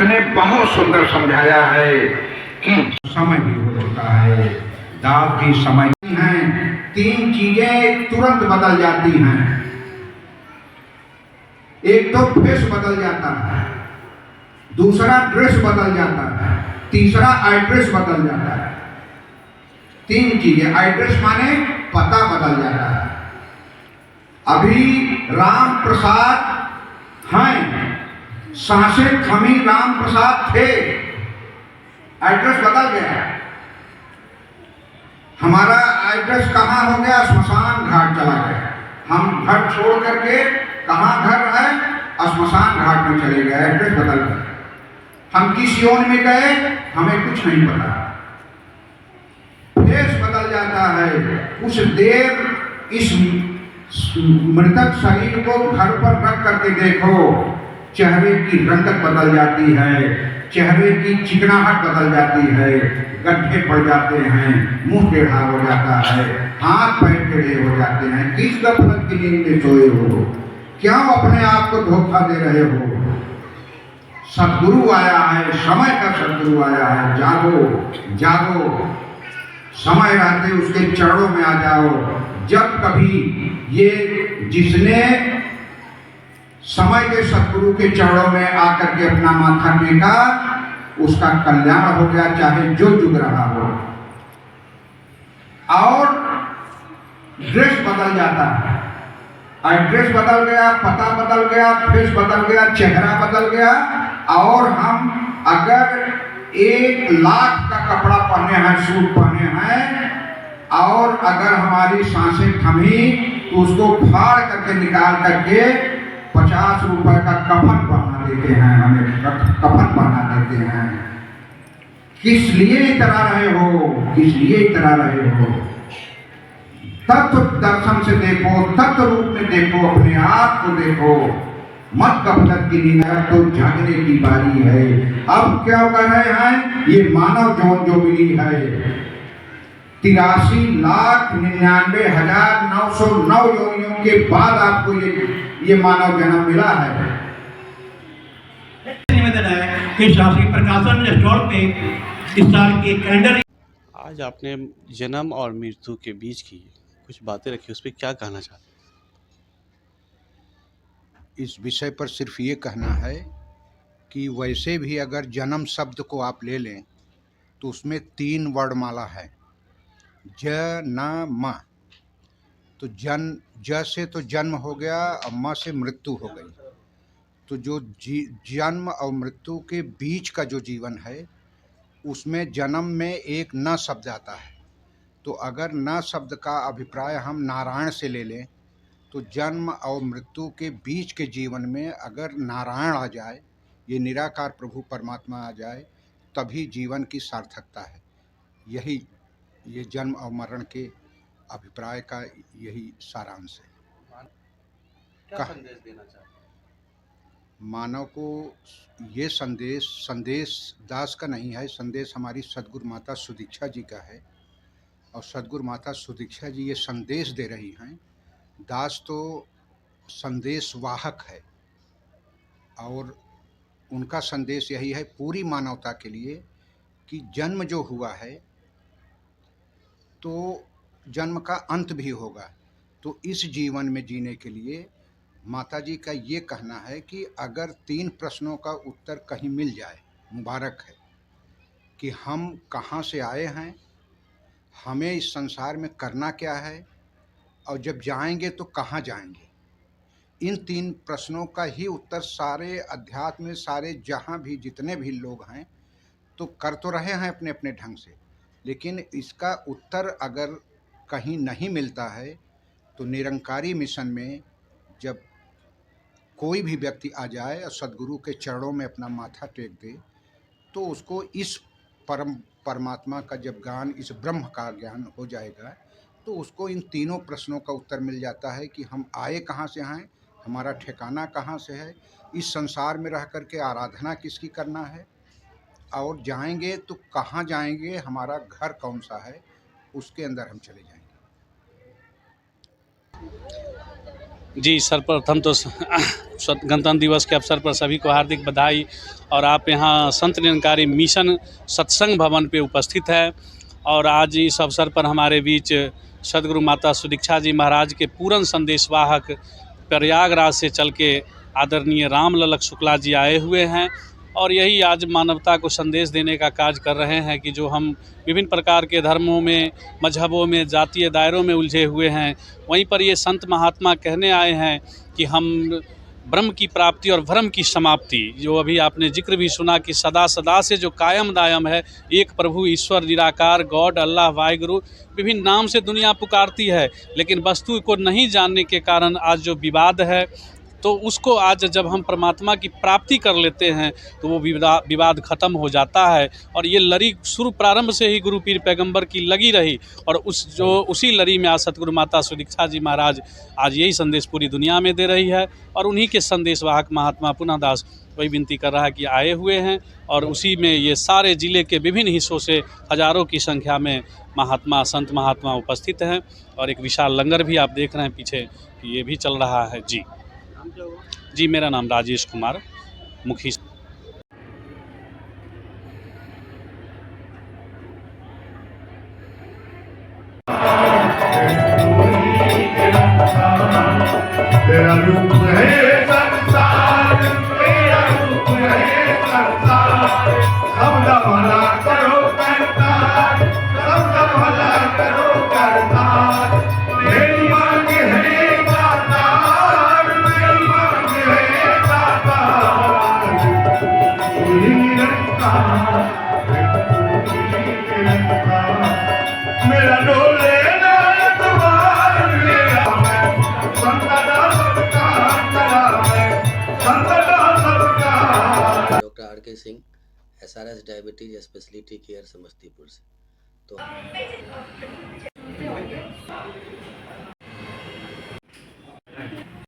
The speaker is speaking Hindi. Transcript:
ने बहुत सुंदर समझाया है कि समय भी होता है, दाव की समय है। तीन चीजें तुरंत बदल जाती हैं। एक तो फेस बदल जाता है, दूसरा ड्रेस बदल जाता है, तीसरा एड्रेस बदल जाता है। तीन चीजें। एड्रेस माने पता बदल जाता है। अभी राम प्रसाद हैं, सांसें थमी राम प्रसाद थे, एड्रेस बदल गया। हमारा एड्रेस कहाँ हो गया? श्मशान घाट चला गया। हम घर छोड़ करके, कहाँ घर है? श्मशान घाट में चले गए, एड्रेस बदल गया। हम किस योन में गए हमें कुछ नहीं पता। फेस बदल जाता है। कुछ देर इस मृतक शरीर को घर पर रख करके देखो, चेहरे की रंगत बदल जाती है, चेहरे की चिकनाहट बदल जाती है, गड्ढे पड़ जाते हैं, मुंह टेढ़ा हो जाता है, हाथ पैर टेढ़े हो जाते हैं। किस गफलत की नींद में सोए हो? क्यों अपने आप को धोखा दे रहे हो? सदगुरु आया है, समय का सदगुरु आया है। जागो जागो, समय रहते उसके चरणों में आ जाओ। जब कभी ये जिसने समय के सदगुरु के चरणों में आकर के अपना माथा टेका, उसका कल्याण हो गया, चाहे जो जुग रहा हो। और ड्रेस बदल जाता है। एड्रेस बदल गया, पता बदल गया, फेस बदल गया, चेहरा बदल गया। और हम अगर 1,00,000 का कपड़ा पहने हैं, सूट पहने हैं, और अगर हमारी सांसें थमी तो उसको फाड़ करके निकाल करके 50 रुपए का कफन पहना देते हैं, हमें कफन पहना देते हैं। किस लिए इतरा रहे हो? किस लिए इतरा रहे हो? तत्व दर्शन से देखो, तत्व रूप में देखो, अपने आप को देखो। मत गफलत की नींद, अब तो जागने की बारी है। अब क्या कर रहे हैं? ये मानव जौन जो मिली है 83,99,909 योनियों के बाद आपको ये मानव जन्म मिला है। निवेदन है कि शास्त्री प्रकाशन स्टॉल पे इस साल की कैलेंडर। आज आपने जन्म और मृत्यु के बीच की कुछ बातें रखी, उस पर क्या कहना चाहते हैं? इस विषय पर सिर्फ ये कहना है कि वैसे भी अगर जन्म शब्द को आप ले लें तो उसमें 3 वर्णमाला है, ज न म। तो ज से तो जन्म हो गया और म से मृत्यु हो गई। तो जो जन्म और मृत्यु के बीच का जो जीवन है उसमें जन्म में एक न शब्द आता है। तो अगर न शब्द का अभिप्राय हम नारायण से ले लें तो जन्म और मृत्यु के बीच के जीवन में अगर नारायण आ जाए, ये निराकार प्रभु परमात्मा आ जाए, तभी जीवन की सार्थकता है। यही ये जन्म और मरण के अभिप्राय का यही सारांश है। क्या संदेश देना चाहते हैं? मानव को ये संदेश दास का नहीं है, संदेश हमारी सदगुरु माता सुदीक्षा जी का है। और सदगुरु माता सुदीक्षा जी ये संदेश दे रही हैं। दास तो संदेश वाहक है और उनका संदेश यही है पूरी मानवता के लिए कि जन्म जो हुआ है तो जन्म का अंत भी होगा। तो इस जीवन में जीने के लिए माता जी का ये कहना है कि अगर 3 प्रश्नों का उत्तर कहीं मिल जाए, मुबारक है। कि हम कहाँ से आए हैं, हमें इस संसार में करना क्या है, और जब जाएंगे तो कहाँ जाएंगे। इन 3 प्रश्नों का ही उत्तर सारे अध्यात्म में, सारे जहाँ भी जितने भी लोग हैं तो कर तो रहे हैं अपने अपने ढंग से, लेकिन इसका उत्तर अगर कहीं नहीं मिलता है तो निरंकारी मिशन में जब कोई भी व्यक्ति आ जाए और सदगुरु के चरणों में अपना माथा टेक दे तो उसको इस परमात्मा का जब ज्ञान, इस ब्रह्म का ज्ञान हो जाएगा तो उसको इन 3 प्रश्नों का उत्तर मिल जाता है कि हम आए कहाँ से हैं, हमारा ठिकाना कहाँ से है, इस संसार में रह कर के आराधना किसकी करना है, और जाएंगे तो कहाँ जाएंगे, हमारा घर कौन सा है, उसके अंदर हम चले जाएंगे। जी, सर्वप्रथम तो गणतंत्र दिवस के अवसर पर सभी को हार्दिक बधाई। और आप यहाँ संत निरंकारी मिशन सत्संग भवन पे उपस्थित है और आज इस अवसर पर हमारे बीच सद्गुरु माता सुदीक्षा जी महाराज के पूर्ण संदेशवाहक प्रयागराज से चल के आदरणीय राम ललक शुक्ला जी आए हुए हैं और यही आज मानवता को संदेश देने का कार्य कर रहे हैं कि जो हम विभिन्न प्रकार के धर्मों में, मजहबों में, जातीय दायरों में उलझे हुए हैं, वहीं पर ये संत महात्मा कहने आए हैं कि हम ब्रह्म की प्राप्ति और भ्रम की समाप्ति, जो अभी आपने जिक्र भी सुना कि सदा सदा से जो कायम दायम है, एक प्रभु ईश्वर निराकार गॉड अल्लाह वाहिगुरु, विभिन्न नाम से दुनिया पुकारती है, लेकिन वस्तु को नहीं जानने के कारण आज जो विवाद है, तो उसको आज जब हम परमात्मा की प्राप्ति कर लेते हैं तो वो विवाद ख़त्म हो जाता है। और ये लड़ी शुरू प्रारंभ से ही गुरु पीर पैगंबर की लगी रही और उसी लड़ी में आज सतगुरु माता सुदीक्षा जी महाराज आज यही संदेश पूरी दुनिया में दे रही है और उन्हीं के संदेशवाहक महात्मा पुनः दास वही विनती कर रहा है कि आए हुए हैं और उसी में ये सारे ज़िले के विभिन्न हिस्सों से हज़ारों की संख्या में महात्मा संत महात्मा उपस्थित हैं और एक विशाल लंगर भी आप देख रहे हैं पीछे कि ये भी चल रहा है। जी, मेरा नाम राजेश कुमार मुखी। तेरा रूप है संसार, तेरा रूप है संसार, सबका भला करो करतार, सबका भला करो करतार। मेरी मांग है दातार, मेरी मांग है दातार, पूरी निरंकार, पूरी निरंकार। मेरा डोले ना तुम्हार मेरा doctor RK. Singh, SRS diabetes speciality care Samastipur से। तो